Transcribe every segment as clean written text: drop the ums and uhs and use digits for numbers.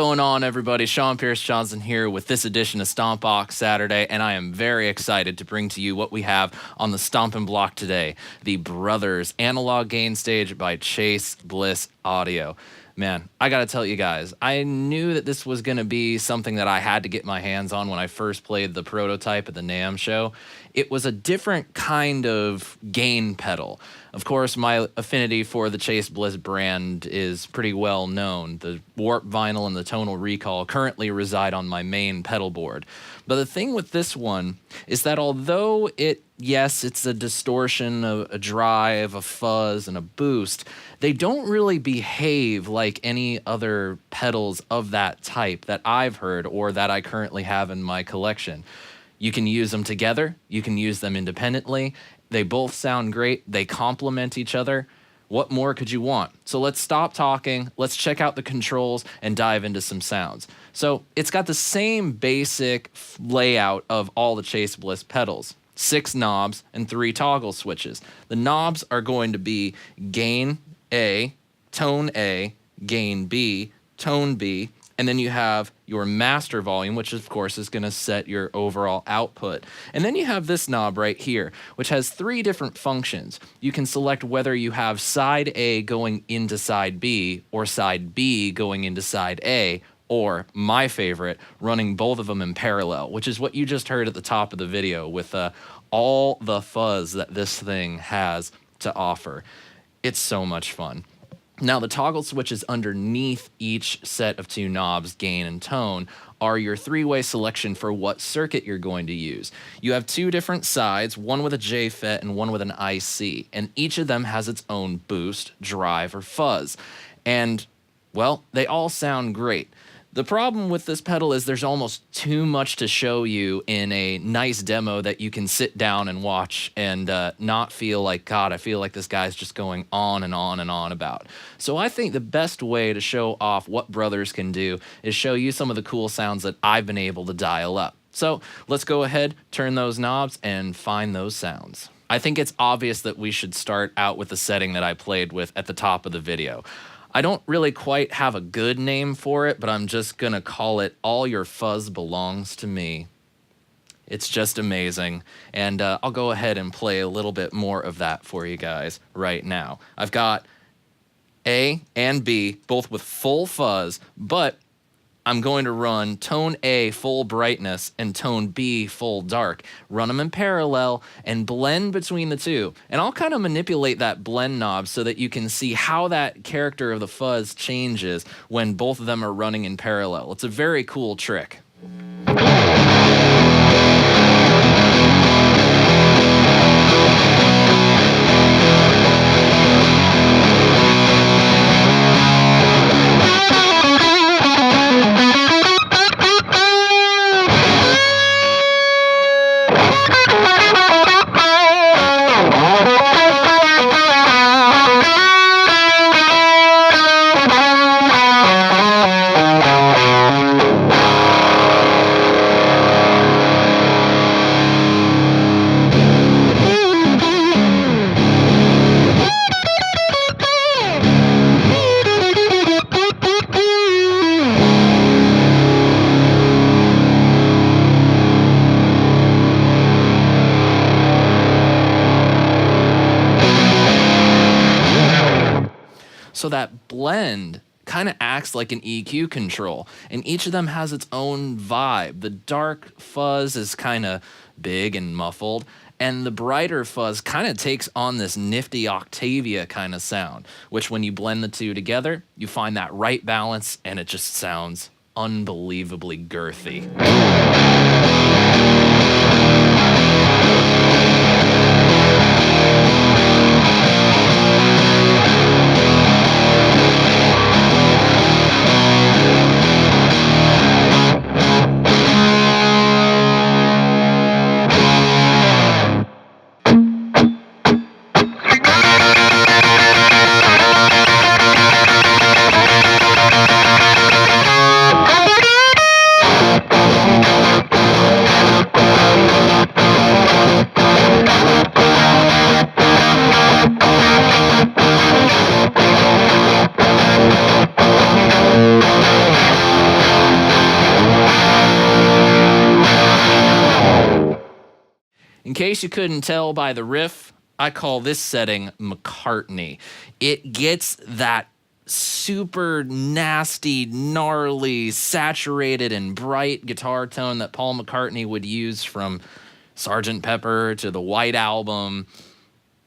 going on, everybody? Sean Pierce Johnson here with this edition of Stompbox Saturday, and I am very excited to bring to you what we have on the Stompin' Block today, the Brothers Analog Gainstage by Chase Bliss Audio. Man, I gotta tell you guys, I knew that this was gonna be something that I had to get my hands on when I first played the prototype at the NAMM show. It was a different kind of gain pedal. Of course, my affinity for the Chase Bliss brand is pretty well known. The warp vinyl and the tonal recall currently reside on my main pedal board. But the thing with this one is that although yes, it's a distortion, a drive, a fuzz, and a boost, they don't really behave like any other pedals of that type that I've heard or that I currently have in my collection. You can use them together, you can use them independently. They both sound great, they complement each other. What more could you want? So let's stop talking, let's check out the controls and dive into some sounds. So it's got the same basic layout of all the Chase Bliss pedals. 6 knobs and 3 toggle switches. The knobs are going to be gain A, tone A, gain B, tone B, and then you have your master volume, which of course is going to set your overall output. And then you have this knob right here, which has 3 different functions. You can select whether you have side A going into side B or side B going into side A, or my favorite, running both of them in parallel, which is what you just heard at the top of the video with all the fuzz that this thing has to offer. It's so much fun. Now, the toggle switches underneath each set of 2 knobs, gain and tone, are your 3-way selection for what circuit you're going to use. You have 2 different sides, one with a JFET and one with an IC, and each of them has its own boost, drive, or fuzz. And, well, they all sound great. The problem with this pedal is there's almost too much to show you in a nice demo that you can sit down and watch and not feel like, God, I feel like this guy's just going on and on and on about. So I think the best way to show off what Brothers can do is show you some of the cool sounds that I've been able to dial up. So let's go ahead, turn those knobs, and find those sounds. I think it's obvious that we should start out with the setting that I played with at the top of the video. I don't really quite have a good name for it, but I'm just gonna call it All Your Fuzz Belongs to Me. It's just amazing, and I'll go ahead and play a little bit more of that for you guys right now. I've got A and B, both with full fuzz, but I'm going to run tone A full brightness and tone B full dark. Run them in parallel and blend between the 2. And I'll kind of manipulate that blend knob so that you can see how that character of the fuzz changes when both of them are running in parallel. It's a very cool trick. So that blend kind of acts like an EQ control, and each of them has its own vibe. The dark fuzz is kind of big and muffled, and the brighter fuzz kind of takes on this nifty Octavia kind of sound, which when you blend the 2 together, you find that right balance, and it just sounds unbelievably girthy. In case you couldn't tell by the riff, I call this setting McCartney. It gets that super nasty, gnarly, saturated, and bright guitar tone that Paul McCartney would use from Sgt. Pepper to the White Album,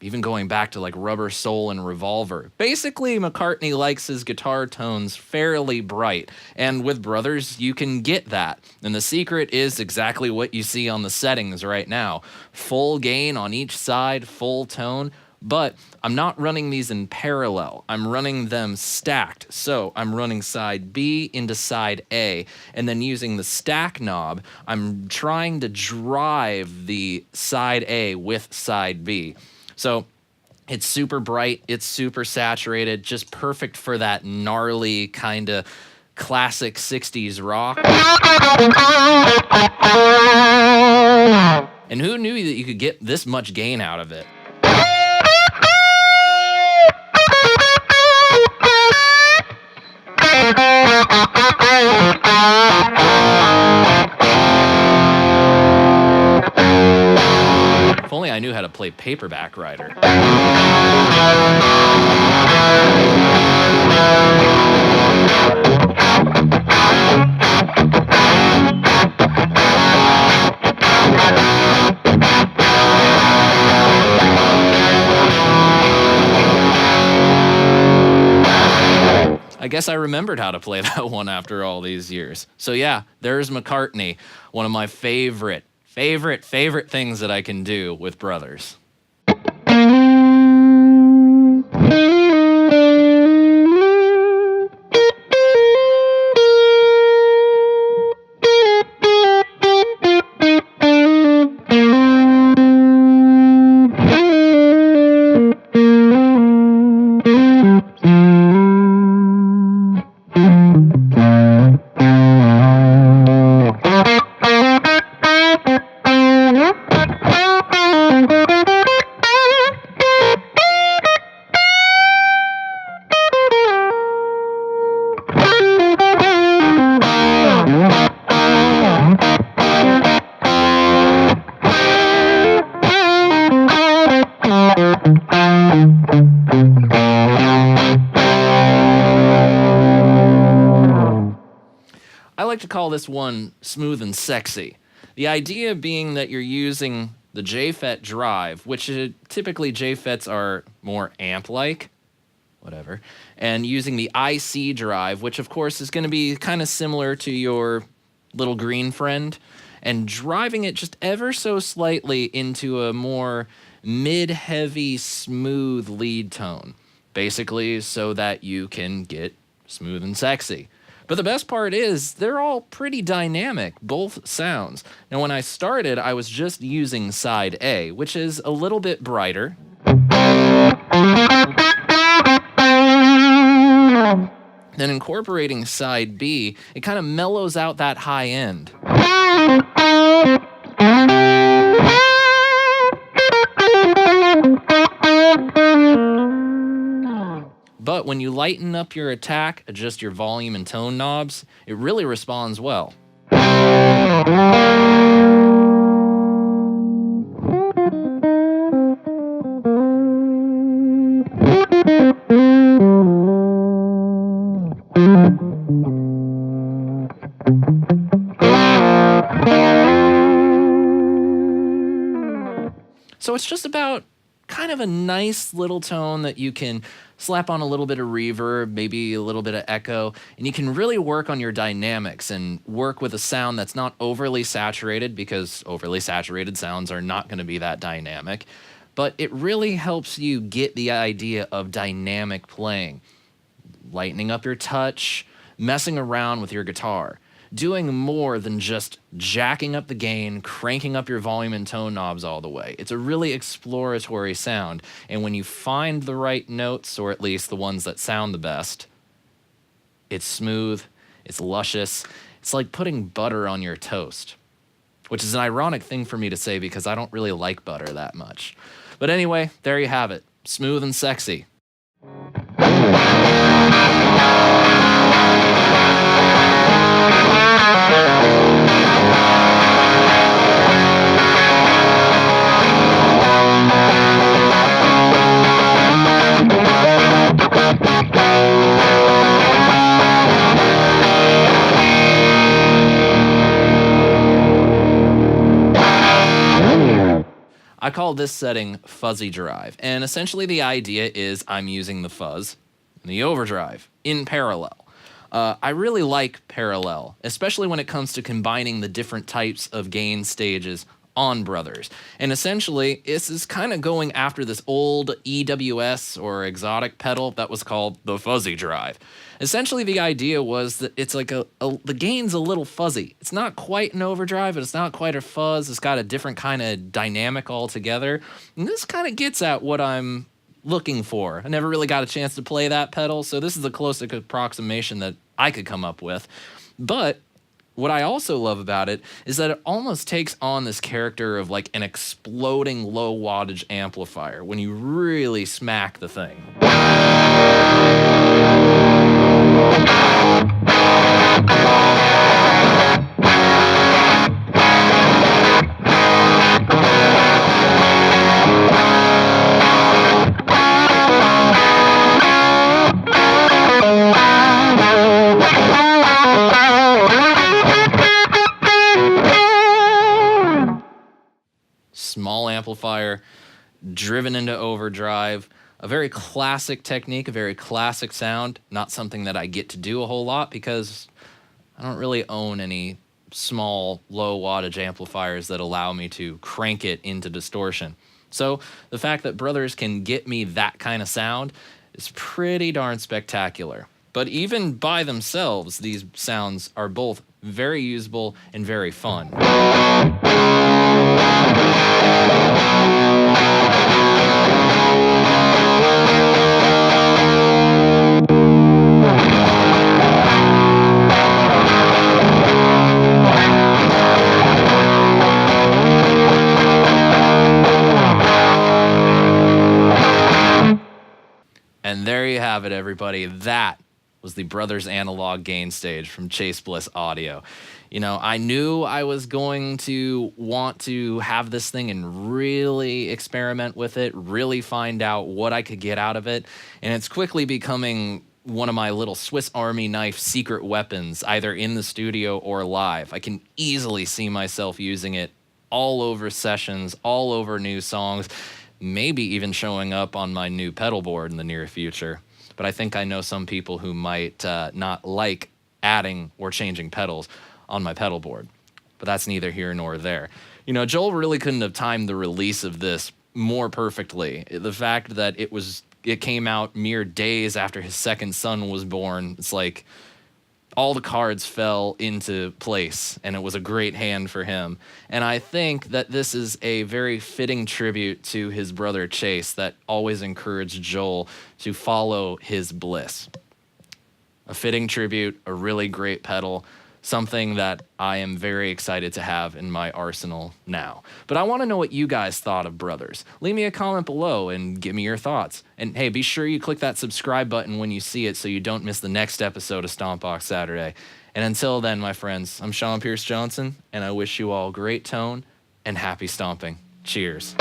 even going back to like Rubber Soul and Revolver. Basically, McCartney likes his guitar tones fairly bright, and with Brothers, you can get that. And the secret is exactly what you see on the settings right now. Full gain on each side, full tone, but I'm not running these in parallel. I'm running them stacked. So I'm running side B into side A, and then using the stack knob, I'm trying to drive the side A with side B. So it's super bright, it's super saturated, just perfect for that gnarly kind of classic 60s rock. And who knew that you could get this much gain out of it? If only I knew how to play Paperback Writer. I guess I remembered how to play that one after all these years. So yeah, there's McCartney, one of my favorite things that I can do with Brothers. I like to call this one smooth and sexy. The idea being that you're using the J-FET drive, which typically J-FETs are more amp-like, whatever, and using the IC drive, which of course is going to be kind of similar to your little green friend, and driving it just ever so slightly into a more mid-heavy, smooth lead tone, basically so that you can get smooth and sexy. But the best part is they're all pretty dynamic, both sounds. Now, when I started, I was just using side A, which is a little bit brighter. Then incorporating side B, it kind of mellows out that high end. But when you lighten up your attack, adjust your volume and tone knobs, it really responds well. So it's just about kind of a nice little tone that you can slap on a little bit of reverb, maybe a little bit of echo, and you can really work on your dynamics and work with a sound that's not overly saturated, because overly saturated sounds are not going to be that dynamic, but it really helps you get the idea of dynamic playing, lightening up your touch, messing around with your guitar, doing more than just jacking up the gain, cranking up your volume and tone knobs all the way. It's a really exploratory sound, and when you find the right notes, or at least the ones that sound the best, it's smooth, it's luscious, it's like putting butter on your toast, which is an ironic thing for me to say because I don't really like butter that much. But anyway, there you have it, smooth and sexy. I call this setting fuzzy drive, and essentially the idea is I'm using the fuzz and the overdrive in parallel. I really like parallel, especially when it comes to combining the different types of gain stages on Brothers. And essentially, this is kind of going after this old EWS or exotic pedal that was called the fuzzy drive. Essentially, the idea was that it's like the gain's a little fuzzy. It's not quite an overdrive, but it's not quite a fuzz. It's got a different kind of dynamic altogether. And this kind of gets at what I'm looking for. I never really got a chance to play that pedal, so this is the closest approximation that I could come up with. But what I also love about it is that it almost takes on this character of like an exploding low wattage amplifier when you really smack the thing. Small amplifier, driven into overdrive, a very classic technique, a very classic sound, not something that I get to do a whole lot because I don't really own any small low wattage amplifiers that allow me to crank it into distortion. So the fact that Brothers can get me that kind of sound is pretty darn spectacular. But even by themselves, these sounds are both very usable and very fun. And there you have it, everybody. That was the Brothers Analog Gainstage from Chase Bliss Audio. You know, I knew I was going to want to have this thing and really experiment with it, really find out what I could get out of it. And it's quickly becoming one of my little Swiss Army knife secret weapons, either in the studio or live. I can easily see myself using it all over sessions, all over new songs, maybe even showing up on my new pedal board in the near future. But I think I know some people who might not like adding or changing pedals on my pedal board. But that's neither here nor there. You know, Joel really couldn't have timed the release of this more perfectly. The fact that it came out mere days after his second son was born, it's like all the cards fell into place, and it was a great hand for him. And I think that this is a very fitting tribute to his brother Chase that always encouraged Joel to follow his bliss. A fitting tribute, a really great pedal, something that I am very excited to have in my arsenal now. But I want to know what you guys thought of Brothers. Leave me a comment below and give me your thoughts. And hey, be sure you click that subscribe button when you see it so you don't miss the next episode of Stompbox Saturday. And until then, my friends, I'm Sean Pierce Johnson, and I wish you all great tone and happy stomping. Cheers.